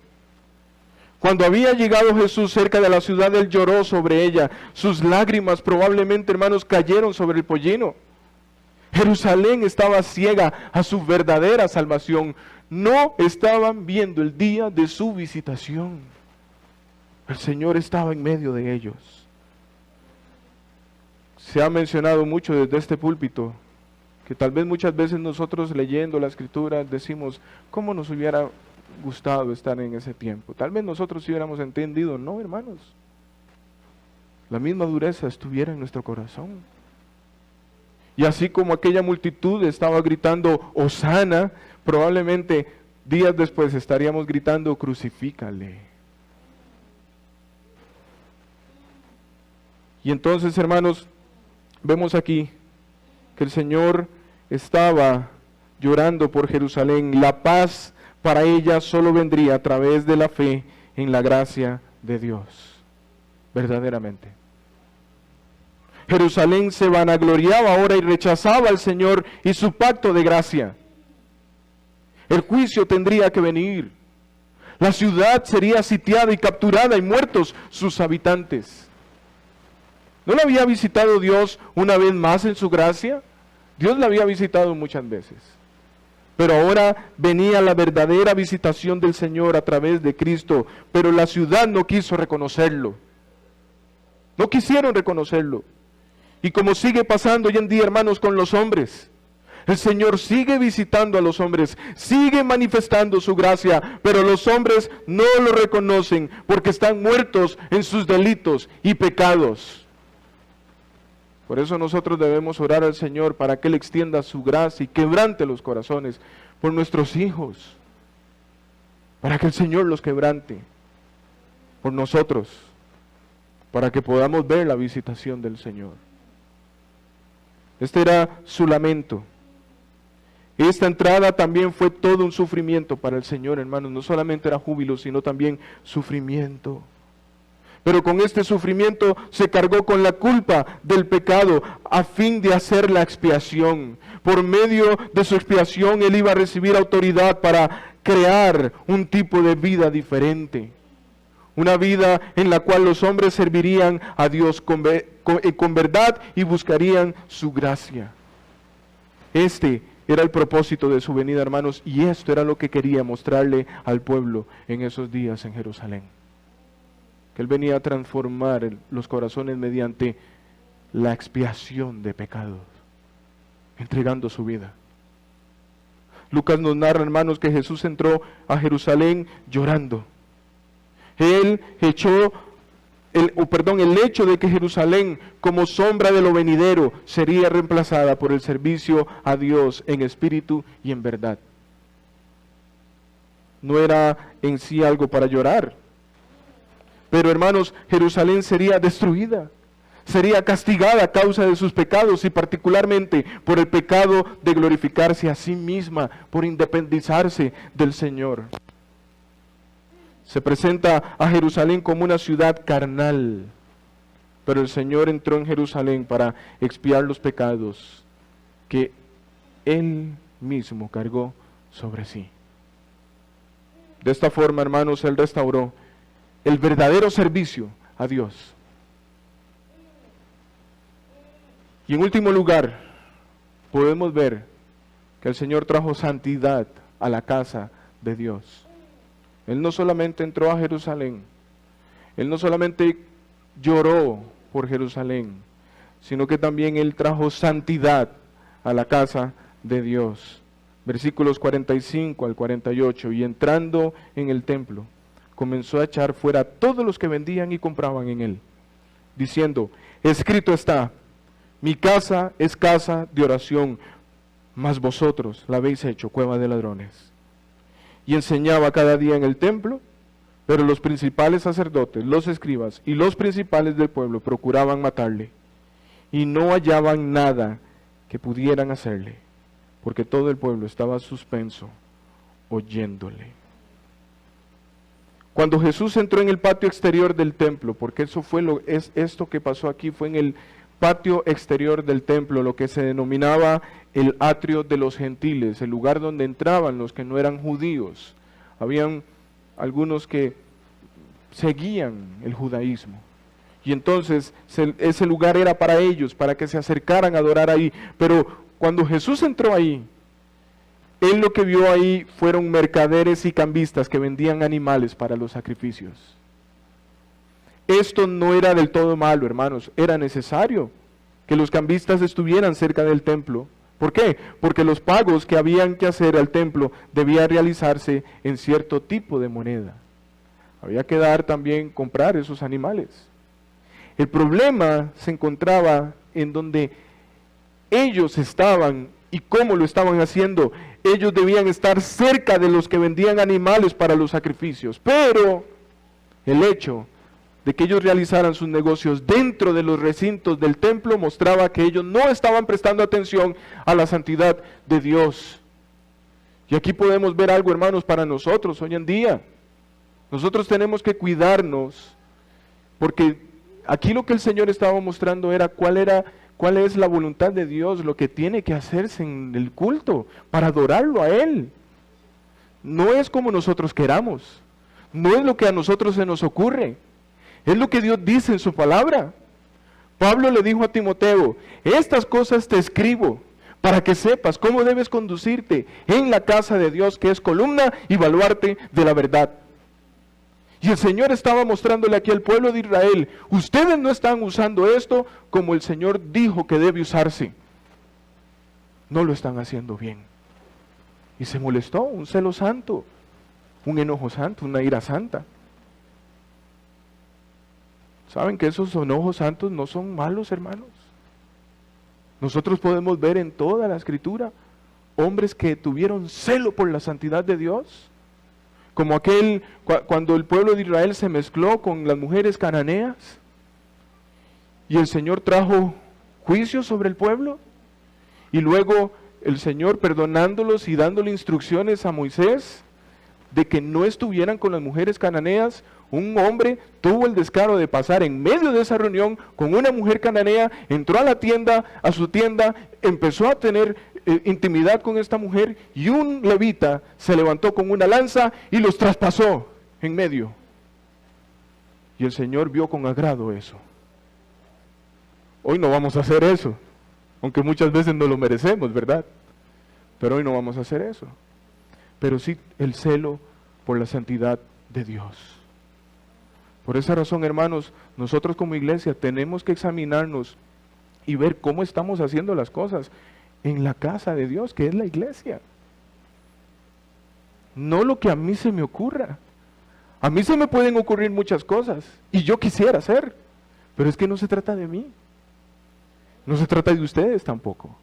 Cuando había llegado Jesús cerca de la ciudad, Él lloró sobre ella. Sus lágrimas probablemente, hermanos, cayeron sobre el pollino. Jerusalén estaba ciega a su verdadera salvación. No estaban viendo el día de su visitación. El Señor estaba en medio de ellos. Se ha mencionado mucho desde este púlpito que tal vez muchas veces nosotros leyendo la Escritura decimos: ¿cómo nos hubiera gustado estar en ese tiempo? Tal vez nosotros sí hubiéramos entendido. No, hermanos. La misma dureza estuviera en nuestro corazón. Y así como aquella multitud estaba gritando Hosana, probablemente días después estaríamos gritando: crucifícale. Y entonces, hermanos, vemos aquí que el Señor estaba llorando por Jerusalén. La paz para ella solo vendría a través de la fe en la gracia de Dios, verdaderamente. Jerusalén se vanagloriaba ahora y rechazaba al Señor y su pacto de gracia. El juicio tendría que venir. La ciudad sería sitiada y capturada y muertos sus habitantes. ¿No la había visitado Dios una vez más en su gracia? Dios la había visitado muchas veces. Pero ahora venía la verdadera visitación del Señor a través de Cristo, pero la ciudad no quiso reconocerlo. No quisieron reconocerlo. Y como sigue pasando hoy en día, hermanos, con los hombres, el Señor sigue visitando a los hombres, sigue manifestando su gracia, pero los hombres no lo reconocen porque están muertos en sus delitos y pecados. Por eso nosotros debemos orar al Señor para que Él extienda su gracia y quebrante los corazones por nuestros hijos, para que el Señor los quebrante por nosotros, para que podamos ver la visitación del Señor. Este era su lamento. Esta entrada también fue todo un sufrimiento para el Señor, hermanos. No solamente era júbilo, sino también sufrimiento. Pero con este sufrimiento se cargó con la culpa del pecado a fin de hacer la expiación. Por medio de su expiación, Él iba a recibir autoridad para crear un tipo de vida diferente. Una vida en la cual los hombres servirían a Dios con verdad y buscarían su gracia. Este era el propósito de su venida, hermanos, y esto era lo que quería mostrarle al pueblo en esos días en Jerusalén. Que Él venía a transformar los corazones mediante la expiación de pecados, entregando su vida. Lucas nos narra, hermanos, que Jesús entró a Jerusalén llorando. Él echó el hecho de que Jerusalén, como sombra de lo venidero, sería reemplazada por el servicio a Dios en espíritu y en verdad. No era en sí algo para llorar. Pero, hermanos, Jerusalén sería destruida, sería castigada a causa de sus pecados y particularmente por el pecado de glorificarse a sí misma, por independizarse del Señor. Se presenta a Jerusalén como una ciudad carnal, pero el Señor entró en Jerusalén para expiar los pecados que Él mismo cargó sobre sí. De esta forma, hermanos, Él restauró el verdadero servicio a Dios. Y en último lugar, podemos ver que el Señor trajo santidad a la casa de Dios. Él no solamente entró a Jerusalén, Él no solamente lloró por Jerusalén, sino que también Él trajo santidad a la casa de Dios. Versículos 45 al 48, y entrando en el templo, comenzó a echar fuera a todos los que vendían y compraban en él, diciendo: escrito está, mi casa es casa de oración, mas vosotros la habéis hecho cueva de ladrones. Y enseñaba cada día en el templo, pero los principales sacerdotes, los escribas y los principales del pueblo procuraban matarle, y no hallaban nada que pudieran hacerle, porque todo el pueblo estaba suspenso, oyéndole. Cuando Jesús entró en el patio exterior del templo, porque eso fue esto que pasó aquí, fue en el patio exterior del templo, lo que se denominaba el atrio de los gentiles, el lugar donde entraban los que no eran judíos. Habían algunos que seguían el judaísmo. Y entonces ese lugar era para ellos, para que se acercaran a adorar ahí. Pero cuando Jesús entró ahí, Él lo que vio ahí fueron mercaderes y cambistas que vendían animales para los sacrificios. Esto no era del todo malo, hermanos. Era necesario que los cambistas estuvieran cerca del templo. ¿Por qué? Porque los pagos que habían que hacer al templo debían realizarse en cierto tipo de moneda. Había que comprar esos animales. El problema se encontraba en donde ellos estaban y cómo lo estaban haciendo. Ellos debían estar cerca de los que vendían animales para los sacrificios, pero el hecho de que ellos realizaran sus negocios dentro de los recintos del templo mostraba que ellos no estaban prestando atención a la santidad de Dios. Y aquí podemos ver algo, hermanos, para nosotros hoy en día. Nosotros tenemos que cuidarnos, porque aquí lo que el Señor estaba mostrando era cuál es la voluntad de Dios, lo que tiene que hacerse en el culto para adorarlo a Él. No es como nosotros queramos, no es lo que a nosotros se nos ocurre, es lo que Dios dice en su palabra. Pablo le dijo a Timoteo, estas cosas te escribo para que sepas cómo debes conducirte en la casa de Dios, que es columna y baluarte de la verdad. Y el Señor estaba mostrándole aquí al pueblo de Israel, ustedes no están usando esto como el Señor dijo que debe usarse. No lo están haciendo bien. Y se molestó, un celo santo, un enojo santo, una ira santa. ¿Saben que esos enojos santos no son malos, hermanos? Nosotros podemos ver en toda la Escritura hombres que tuvieron celo por la santidad de Dios, como cuando el pueblo de Israel se mezcló con las mujeres cananeas y el Señor trajo juicio sobre el pueblo, y luego el Señor perdonándolos y dándole instrucciones a Moisés de que no estuvieran con las mujeres cananeas. Un hombre tuvo el descaro de pasar en medio de esa reunión con una mujer cananea, entró a su tienda, empezó a tener intimidad con esta mujer, y un levita se levantó con una lanza y los traspasó en medio. Y el Señor vio con agrado eso. Hoy no vamos a hacer eso, aunque muchas veces no lo merecemos, ¿verdad? Pero hoy no vamos a hacer eso. Pero sí el celo por la santidad de Dios. Por esa razón, hermanos, nosotros como iglesia tenemos que examinarnos y ver cómo estamos haciendo las cosas en la casa de Dios, que es la iglesia. No lo que a mí se me ocurra. A mí se me pueden ocurrir muchas cosas y yo quisiera hacer, pero es que no se trata de mí. No se trata de ustedes tampoco.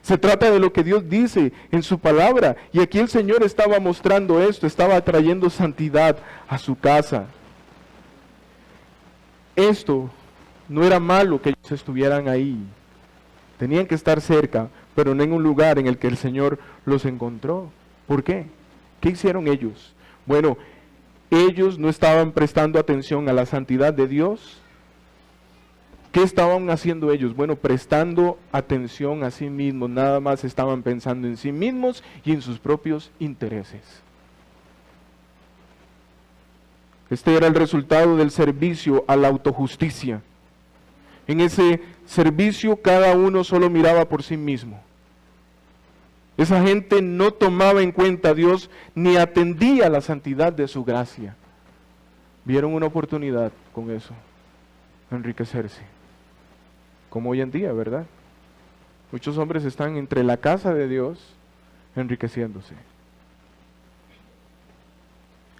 Se trata de lo que Dios dice en su palabra. Y aquí el Señor estaba mostrando esto, estaba trayendo santidad a su casa. Esto no era malo que ellos estuvieran ahí. Tenían que estar cerca, pero no en un lugar en el que el Señor los encontró. ¿Por qué? ¿Qué hicieron ellos? Bueno, ellos no estaban prestando atención a la santidad de Dios. ¿Qué estaban haciendo ellos? Bueno, prestando atención a sí mismos, nada más estaban pensando en sí mismos y en sus propios intereses. Este era el resultado del servicio a la autojusticia. En ese servicio cada uno solo miraba por sí mismo. Esa gente no tomaba en cuenta a Dios ni atendía la santidad de su gracia. Vieron una oportunidad con eso, enriquecerse. Como hoy en día, ¿verdad? Muchos hombres están entre la casa de Dios enriqueciéndose.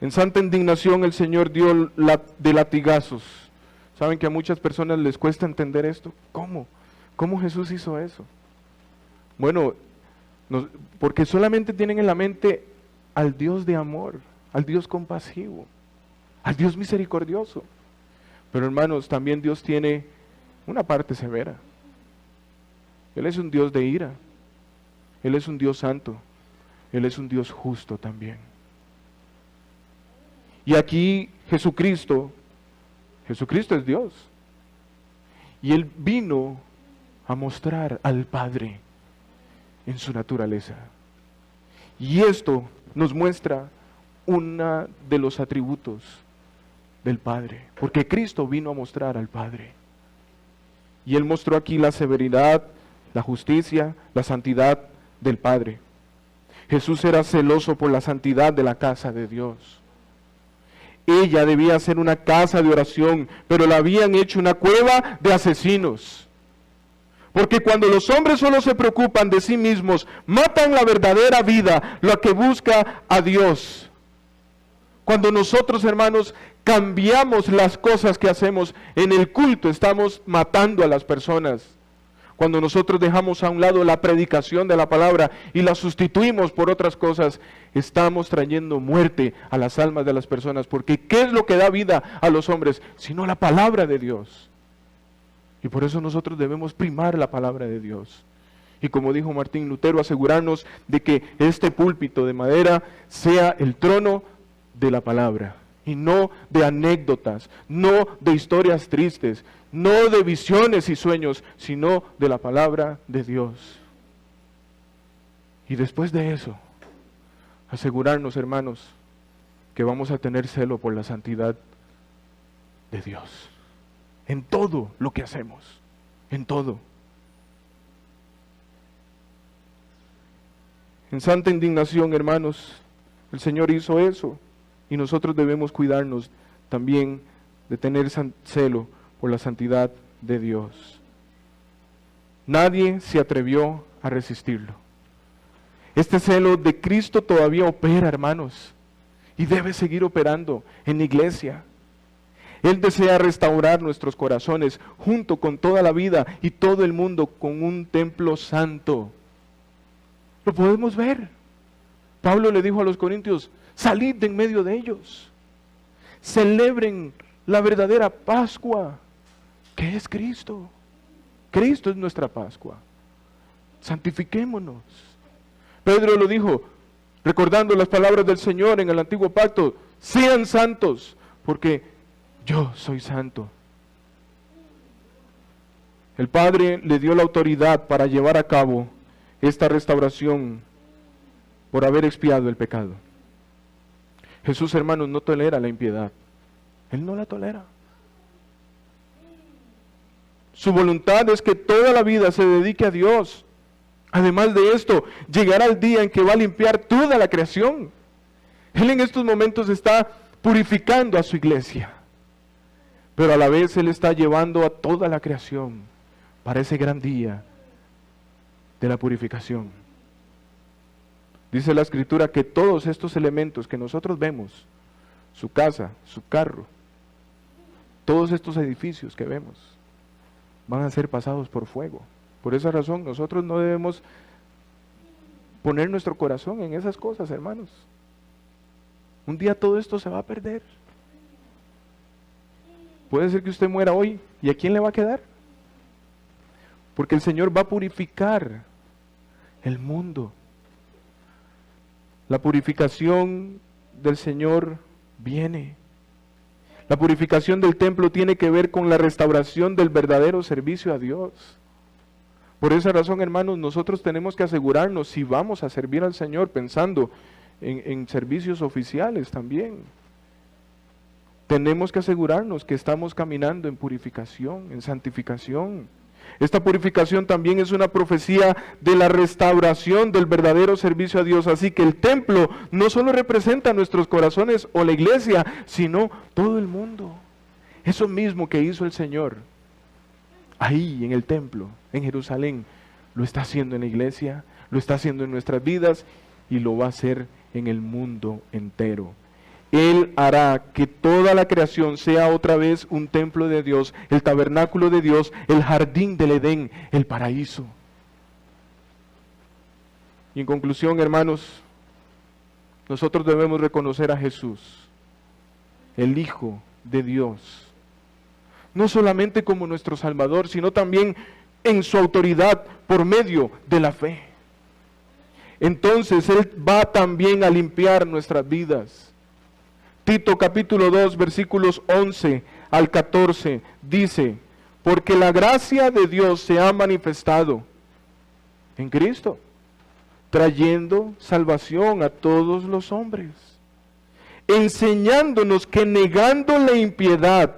En santa indignación el Señor dio de latigazos. ¿Saben que a muchas personas les cuesta entender esto? ¿Cómo? ¿Cómo Jesús hizo eso? Bueno, porque solamente tienen en la mente al Dios de amor, al Dios compasivo, al Dios misericordioso. Pero hermanos, también Dios tiene una parte severa. Él es un Dios de ira. Él es un Dios santo. Él es un Dios justo también. Y aquí Jesucristo es Dios. Y Él vino a mostrar al Padre en su naturaleza. Y esto nos muestra uno de los atributos del Padre, porque Cristo vino a mostrar al Padre. Y Él mostró aquí la severidad, la justicia, la santidad del Padre. Jesús era celoso por la santidad de la casa de Dios. Ella debía ser una casa de oración, pero la habían hecho una cueva de asesinos. Porque cuando los hombres solo se preocupan de sí mismos, matan la verdadera vida, la que busca a Dios. Cuando nosotros, hermanos, cambiamos las cosas que hacemos en el culto, estamos matando a las personas. Cuando nosotros dejamos a un lado la predicación de la palabra y la sustituimos por otras cosas, estamos trayendo muerte a las almas de las personas. Porque ¿qué es lo que da vida a los hombres? Sino la palabra de Dios. Y por eso nosotros debemos primar la palabra de Dios. Y como dijo Martín Lutero, asegurarnos de que este púlpito de madera sea el trono de la palabra, y no de anécdotas, no de historias tristes, no de visiones y sueños, sino de la palabra de Dios. Y después de eso, asegurarnos, hermanos, que vamos a tener celo por la santidad de Dios, en todo lo que hacemos, en todo. En santa indignación, hermanos, el Señor hizo eso, y nosotros debemos cuidarnos también de tener celo por la santidad de Dios. Nadie se atrevió a resistirlo. Este celo de Cristo todavía opera, hermanos, y debe seguir operando en la iglesia. Él desea restaurar nuestros corazones junto con toda la vida y todo el mundo con un templo santo. Lo podemos ver. Pablo le dijo a los corintios: salid de en medio de ellos. Celebren la verdadera Pascua, que es Cristo. Cristo es nuestra Pascua. Santifiquémonos. Pedro lo dijo, recordando las palabras del Señor en el antiguo pacto: sean santos, porque yo soy santo. El Padre le dio la autoridad para llevar a cabo esta restauración por haber expiado el pecado. Jesús, hermanos, no tolera la impiedad. Él no la tolera. Su voluntad es que toda la vida se dedique a Dios. Además de esto, llegará el día en que va a limpiar toda la creación. Él en estos momentos está purificando a su iglesia, pero a la vez Él está llevando a toda la creación para ese gran día de la purificación. Dice la Escritura que todos estos elementos que nosotros vemos, su casa, su carro, todos estos edificios que vemos, van a ser pasados por fuego. Por esa razón nosotros no debemos poner nuestro corazón en esas cosas, hermanos. Un día todo esto se va a perder. Puede ser que usted muera hoy, ¿y a quién le va a quedar? Porque el Señor va a purificar el mundo. La purificación del Señor viene. La purificación del templo tiene que ver con la restauración del verdadero servicio a Dios. Por esa razón, hermanos, nosotros tenemos que asegurarnos, si vamos a servir al Señor, pensando en servicios oficiales también, tenemos que asegurarnos que estamos caminando en purificación, en santificación. Esta purificación también es una profecía de la restauración del verdadero servicio a Dios. Así que el templo no solo representa nuestros corazones o la iglesia, sino todo el mundo. Eso mismo que hizo el Señor ahí en el templo, en Jerusalén, lo está haciendo en la iglesia, lo está haciendo en nuestras vidas y lo va a hacer en el mundo entero. Él hará que toda la creación sea otra vez un templo de Dios, el tabernáculo de Dios, el jardín del Edén, el paraíso. Y en conclusión, hermanos, nosotros debemos reconocer a Jesús, el Hijo de Dios, no solamente como nuestro Salvador, sino también en su autoridad por medio de la fe. Entonces Él va también a limpiar nuestras vidas. Tito capítulo 2 versículos 11 al 14 dice: porque la gracia de Dios se ha manifestado en Cristo, trayendo salvación a todos los hombres, enseñándonos que negando la impiedad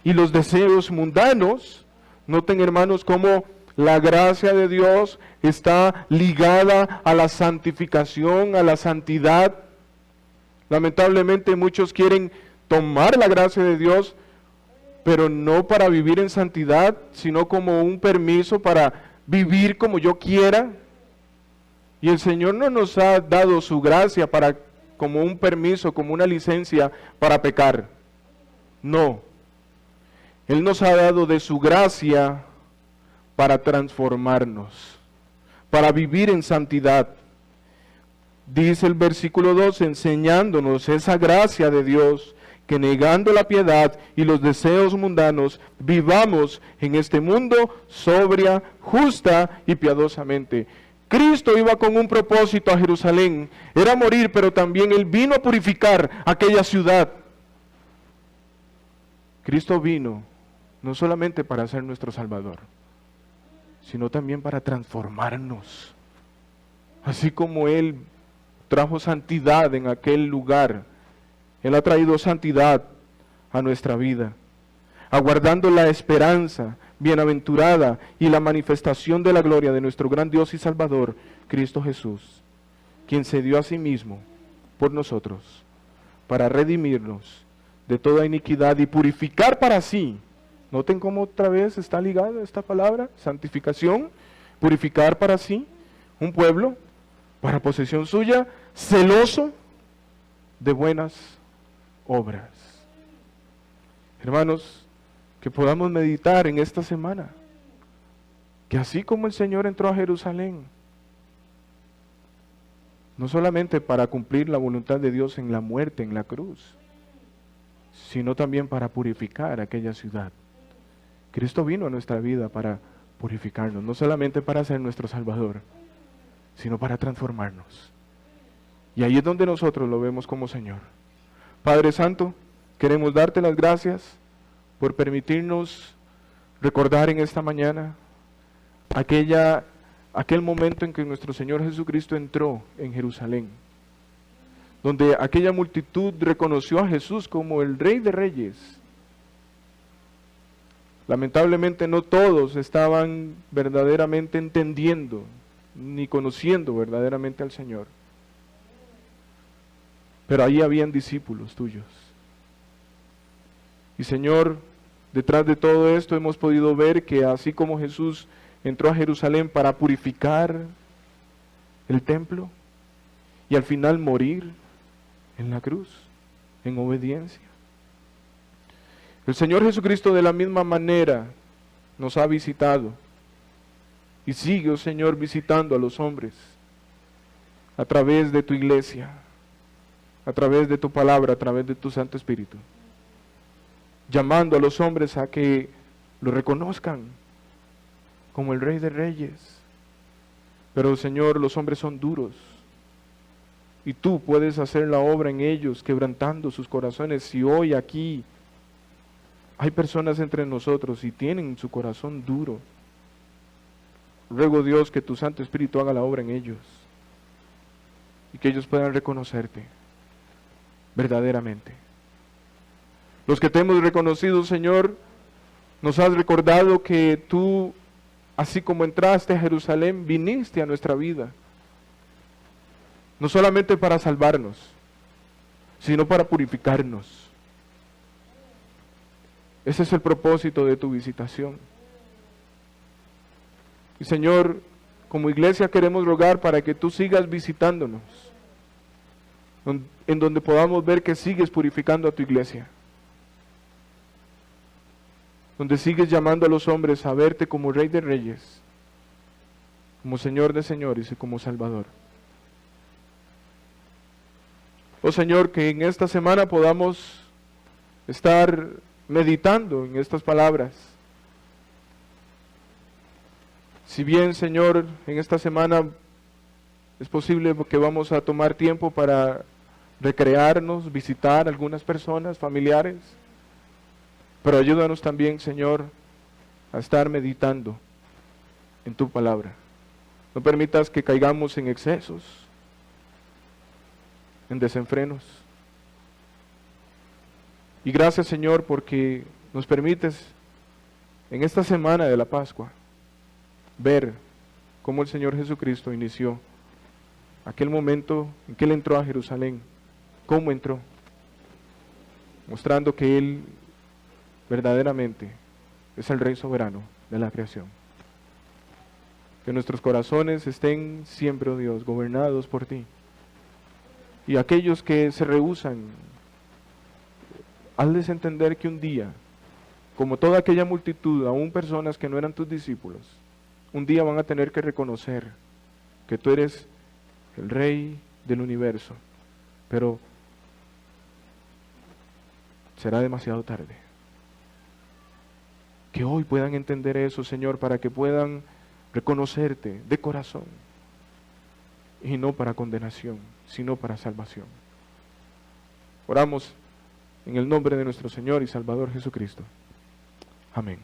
y los deseos mundanos, noten, hermanos, cómo la gracia de Dios está ligada a la santificación, a la santidad. Lamentablemente muchos quieren tomar la gracia de Dios, pero no para vivir en santidad, sino como un permiso para vivir como yo quiera. Y el Señor no nos ha dado su gracia para como un permiso, como una licencia para pecar. No. Él nos ha dado de su gracia para transformarnos, para vivir en santidad. Dice el versículo 2, enseñándonos esa gracia de Dios que negando la piedad y los deseos mundanos, vivamos en este mundo sobria, justa y piadosamente. Cristo iba con un propósito a Jerusalén, era morir, pero también Él vino a purificar aquella ciudad. Cristo vino no solamente para ser nuestro Salvador, sino también para transformarnos. Así como Él trajo santidad en aquel lugar, Él ha traído santidad a nuestra vida, aguardando la esperanza bienaventurada y la manifestación de la gloria de nuestro gran Dios y Salvador, Cristo Jesús, quien se dio a sí mismo por nosotros, para redimirnos de toda iniquidad y purificar para sí. Noten cómo otra vez está ligada esta palabra, santificación, purificar para sí un pueblo, para posesión suya, celoso de buenas obras. Hermanos, que podamos meditar en esta semana, que así como el Señor entró a Jerusalén, no solamente para cumplir la voluntad de Dios en la muerte, en la cruz, sino también para purificar aquella ciudad. Cristo vino a nuestra vida para purificarnos, no solamente para ser nuestro Salvador, sino para transformarnos. Y ahí es donde nosotros lo vemos como Señor. Padre Santo, queremos darte las gracias por permitirnos recordar en esta mañana aquel momento en que nuestro Señor Jesucristo entró en Jerusalén, donde aquella multitud reconoció a Jesús como el Rey de Reyes. Lamentablemente no todos estaban verdaderamente entendiendo ni conociendo verdaderamente al Señor, pero allí habían discípulos tuyos. Y Señor, detrás de todo esto hemos podido ver que así como Jesús entró a Jerusalén para purificar el templo y al final morir en la cruz, en obediencia, el Señor Jesucristo de la misma manera nos ha visitado y sigue, oh Señor, visitando a los hombres a través de tu iglesia, a través de tu palabra, a través de tu Santo Espíritu, llamando a los hombres a que lo reconozcan como el Rey de Reyes. Pero Señor, los hombres son duros y tú puedes hacer la obra en ellos, quebrantando sus corazones. Si hoy aquí hay personas entre nosotros y tienen su corazón duro, ruego Dios que tu Santo Espíritu haga la obra en ellos y que ellos puedan reconocerte verdaderamente. Los que te hemos reconocido, Señor, nos has recordado que tú, así como entraste a Jerusalén, viniste a nuestra vida, no solamente para salvarnos, sino para purificarnos. Ese es el propósito de tu visitación. Y Señor, como iglesia queremos rogar para que tú sigas visitándonos, en donde podamos ver que sigues purificando a tu iglesia, donde sigues llamando a los hombres a verte como Rey de Reyes, como Señor de Señores y como Salvador. Oh Señor, que en esta semana podamos estar meditando en estas palabras. Si bien, Señor, en esta semana es posible que vamos a tomar tiempo para recrearnos, visitar algunas personas, familiares, pero ayúdanos también, Señor, a estar meditando en tu palabra. No permitas que caigamos en excesos, en desenfrenos. Y gracias, Señor, porque nos permites en esta semana de la Pascua ver cómo el Señor Jesucristo inició aquel momento en que Él entró a Jerusalén, cómo entró, mostrando que Él verdaderamente es el Rey soberano de la creación. Que nuestros corazones estén siempre, oh Dios, gobernados por ti. Y aquellos que se rehúsan, hazles entender que un día, como toda aquella multitud, aún personas que no eran tus discípulos, un día van a tener que reconocer que tú eres el Rey del universo, pero será demasiado tarde. Que hoy puedan entender eso, Señor, para que puedan reconocerte de corazón. Y no para condenación, sino para salvación. Oramos en el nombre de nuestro Señor y Salvador Jesucristo. Amén.